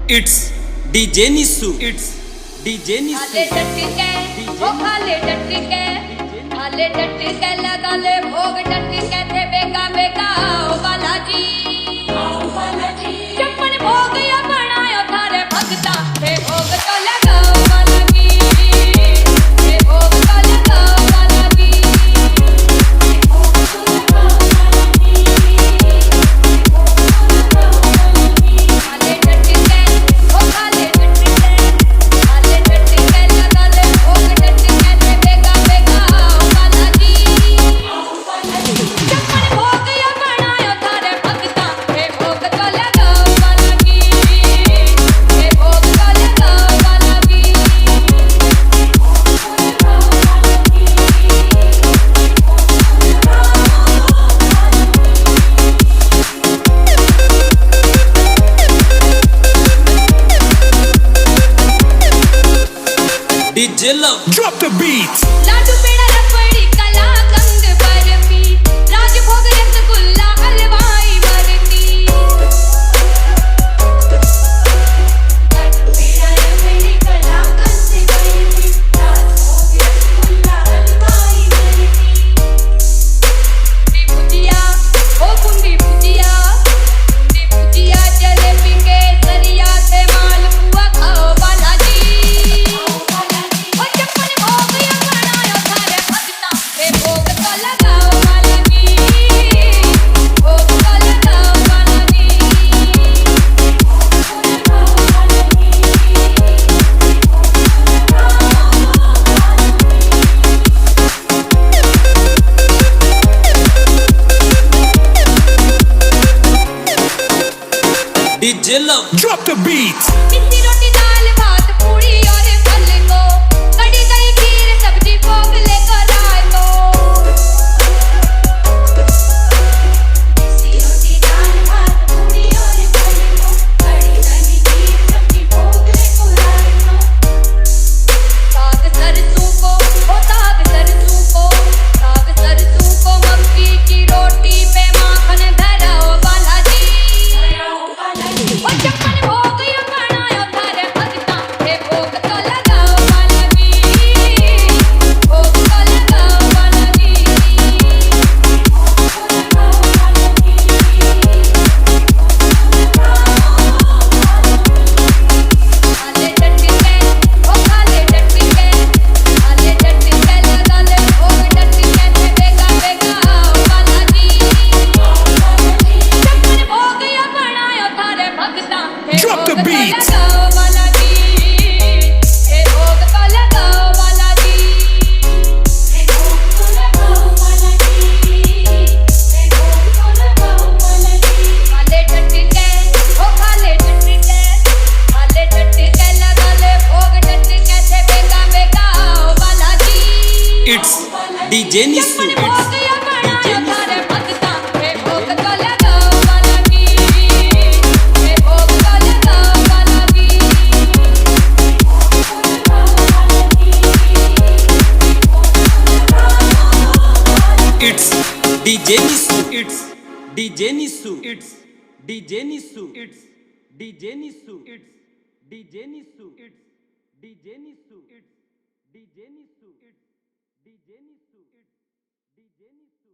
It's DJ Nissu. It's DJ Nissu. खाले डटके ओ खाले डटके खाले डटके लगा ले भोग डटके थे बेगा बेगा ओ बालाजी चप्पन भोग या बनायो थारे भगता थे भोग तो लगाओ बालाजी थे भोग तो लगाओ बालाजी खाले डटके ओ खाले डटके खाले डटके लगा ले भोग डटके थे बेगा बेगा ओ बालाजी चप्पन भोग या बनायो थारे भगता थे भोग तो लगाओ बालाजी थे भोग तो लगाओ Balaji DJ Love. Drop the beat. लाडू पेड़ा रबड़ी कलाकंद बर्फी राजभोग रसगुल्ला हलवाई बर्फी लाडू पेड़ा रबड़ी कलाकंद बर्फी राजभोग रसगुल्ला हलवाई बर्फी भुजिया ओ बूंदी भुजिया जलेबी के सरिया से मालपुआ खाओ बालाजी ओ चप्पन भोग या बनायो थारे भगता थे भोग तो लगाओ बालाजी भोग तो लगाओ Balaji DJ Love. Drop the beat. मिस्सी रोटी दाल भात पूड़ी और फल को कड़ी दही खीर सब्जी भोग लेकर आए तो मिस्सी रोटी दाल भात पूड़ी और फल को कड़ी दही खीर सब्जी भोग लेकर आए तो साग सरसों को मक्की की रोटी पे माखन धराओ बालाजी ओ चप्पन भोग या बनायो थारे भगता थे भोग तो लगाओ बालाजी भोग तो लगाओ बालाजी खाले डटके ओ खाले डटके लगा ले भोग डटके थे बेगा बेगा ओ बालाजी चप्पन भोग या बनायो थारे भगता थे Drop the भोग तो beat. लगाओ बालाजी थे भोग तो लगाओ बालाजी थे भोग तो लगाओ बालाजी थे भोग तो लगाओ बालाजी खाले डटके ओ खाले डटके लगा ले भोग डटके थे बेगा बेगा ओ बालाजी It's DJ Nissu. चप्पन भोग It's या DJ बनायो Nissu. थारे भगता थे भोग तो लगाओ बालाजी थे भोग तो लगाओ Balaji It's DJ Nissu. It's DJ Nissu. It's DJ Nissu. It's DJ Nissu. It's DJ Nissu. It's DJ Nissu. It's DJ Nissu. It's DJ Nissu. It's DJ Nissu.